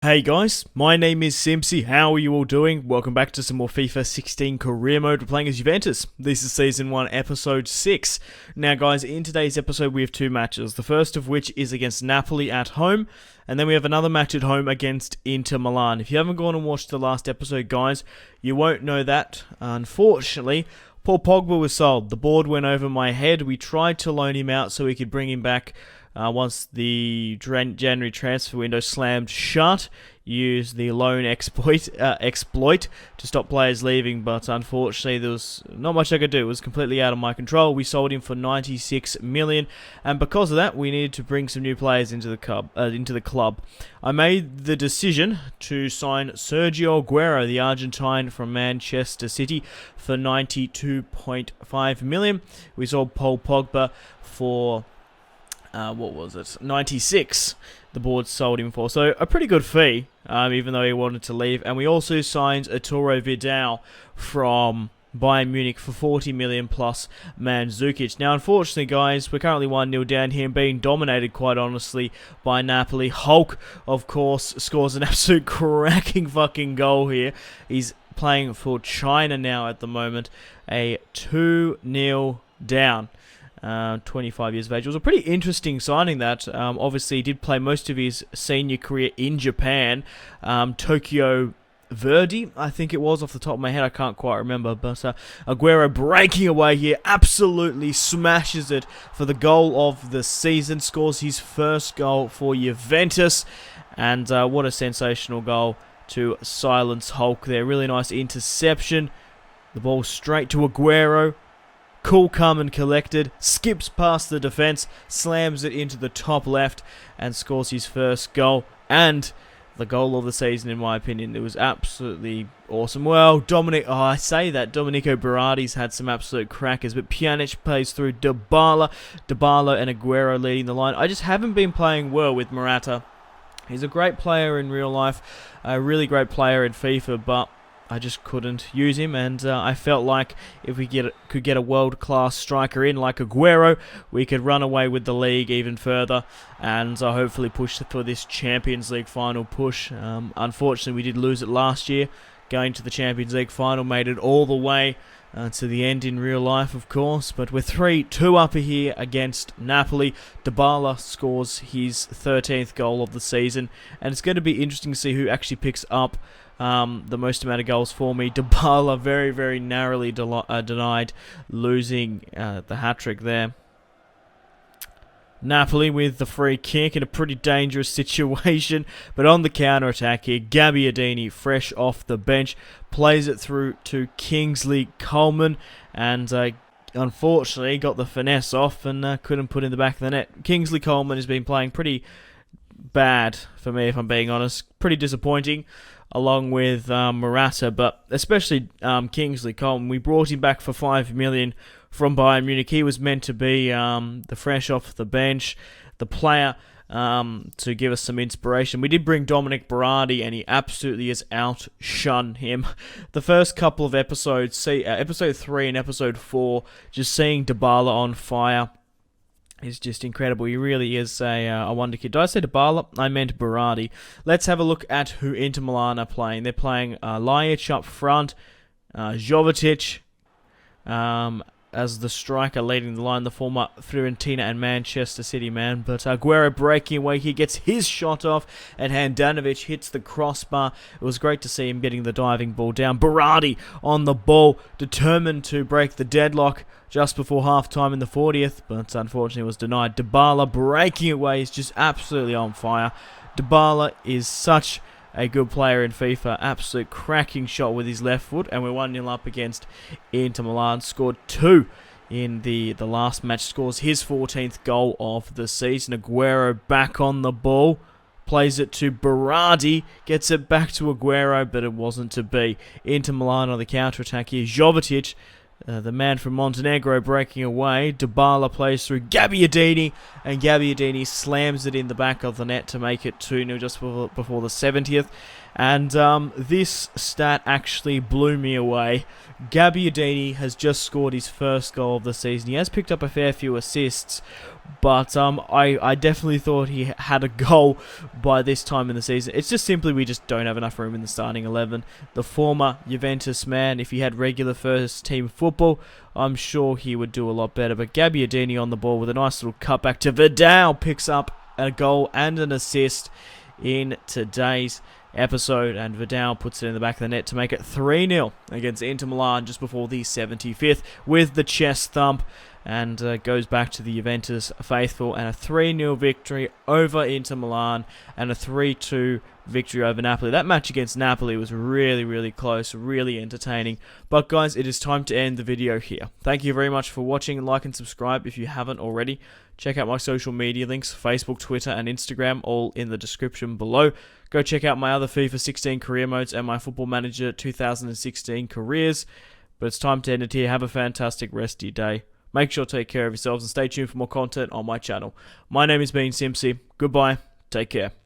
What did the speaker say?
Hey guys, my name is Simpzy. How are you all doing? Welcome back to some more FIFA 16 career mode. We're playing as Juventus. This is Season 1, Episode 6. Now guys, in today's episode we have two matches. The first of which is against Napoli at home, and then we have another match at home against Inter Milan. If you haven't gone and watched the last episode, guys, you won't know that. Unfortunately, Paul Pogba was sold. The board went over my head. We tried to loan him out so we could bring him back once the January transfer window slammed shut. Used the loan exploit to stop players leaving, but unfortunately there was not much I could do. It was completely out of my control. We sold him for 96 million, and because of that, we needed to bring some new players into the club. I made the decision to sign Sergio Aguero, the Argentine from Manchester City, for 92.5 million. We sold Paul Pogba for 96 the board sold him for, so a pretty good fee, even though he wanted to leave. And we also signed VIDAL from Bayern Munich for 40 million plus Mandzukic. Now unfortunately guys, we're currently 1-0 down here and being dominated quite honestly by Napoli. Hulk of course scores an absolute cracking fucking goal here. He's playing for China now at the moment, a 2-0 down. 25 years of age. It was a pretty interesting signing that. Obviously, he did play most of his senior career in Japan. Tokyo Verdy, I think it was, off the top of my head. I can't quite remember. But Aguero breaking away here. Absolutely smashes it for the goal of the season. Scores his first goal for Juventus. And what a sensational goal to silence Hulk there. Really nice interception. The ball straight to Aguero. Cool, calm and collected, skips past the defence, slams it into the top left and scores his first goal and the goal of the season in my opinion. It was absolutely awesome. Well, Dominico Berardi's had some absolute crackers, but Pjanic plays through Dybala and Aguero leading the line. I just haven't been playing well with Morata. He's a great player in real life, a really great player in FIFA, but I just couldn't use him, and I felt like if we could get a world-class striker in like Aguero, we could run away with the league even further, and hopefully push for this Champions League final push. Unfortunately, we did lose it last year. Going to the Champions League final, made it all the way to the end in real life, of course, but we're 3-2 up here against Napoli. Dybala scores his 13th goal of the season, and it's going to be interesting to see who actually picks up the most amount of goals for me. Dybala very, very narrowly denied losing the hat-trick there. Napoli with the free kick in a pretty dangerous situation, but on the counter-attack here, Gabbiadini, fresh off the bench, plays it through to Kingsley Coman, and unfortunately got the finesse off and couldn't put in the back of the net. Kingsley Coman has been playing pretty bad for me, if I'm being honest. Pretty disappointing, along with Morata, but especially Kingsley Coman. We brought him back for 5 million from Bayern Munich. He was meant to be the fresh off the bench, the player to give us some inspiration. We did bring Dominic Berardi, and he absolutely has outshone him. The first couple of episodes, episode 3 and episode 4, just seeing Dybala on fire is just incredible. He really is a wonder kid. Did I say Dybala? I meant Berardi. Let's have a look at who Inter Milan are playing. They're playing Ljajic up front, Jovetic as the striker leading the line, the former Fiorentina and Manchester City man. But Aguero breaking away, he gets his shot off, and Handanovic hits the crossbar. It was great to see him getting the diving ball down. Berardi on the ball, determined to break the deadlock just before half-time in the 40th, but unfortunately was denied. Dybala breaking away is just absolutely on fire. Dybala is such a good player in FIFA. Absolute cracking shot with his left foot, and we're 1-0 up against Inter Milan. Scored 2 in the last match. Scores his 14th goal of the season. Aguero back on the ball. Plays it to Berardi. Gets it back to Aguero, but it wasn't to be. Inter Milan on the counter-attack here. Jovetic, the man from Montenegro, breaking away. Dybala plays through Gabbiadini, and Gabbiadini slams it in the back of the net to make it 2-0 just before the 70th. And this stat actually blew me away. Gabbiadini has just scored his first goal of the season. He has picked up a fair few assists, But I definitely thought he had a goal by this time in the season. It's just simply we just don't have enough room in the starting 11. The former Juventus man, if he had regular first team football, I'm sure he would do a lot better. But Gabbiadini on the ball with a nice little cutback to Vidal, picks up a goal and an assist in today's episode, and Vidal puts it in the back of the net to make it 3-0 against Inter Milan just before the 75th with the chest thump, and goes back to the Juventus faithful, and a 3-0 victory over Inter Milan and a 3-2 victory over Napoli. That match against Napoli was really, really close, really entertaining. But guys, it is time to end the video here. Thank you very much for watching. Like and subscribe if you haven't already. Check out my social media links, Facebook, Twitter, and Instagram, all in the description below. Go check out my other FIFA 16 career modes and my Football Manager 2016 careers. But it's time to end it here. Have a fantastic rest of your day. Make sure to take care of yourselves and stay tuned for more content on my channel. My name has been Simpzy. Goodbye. Take care.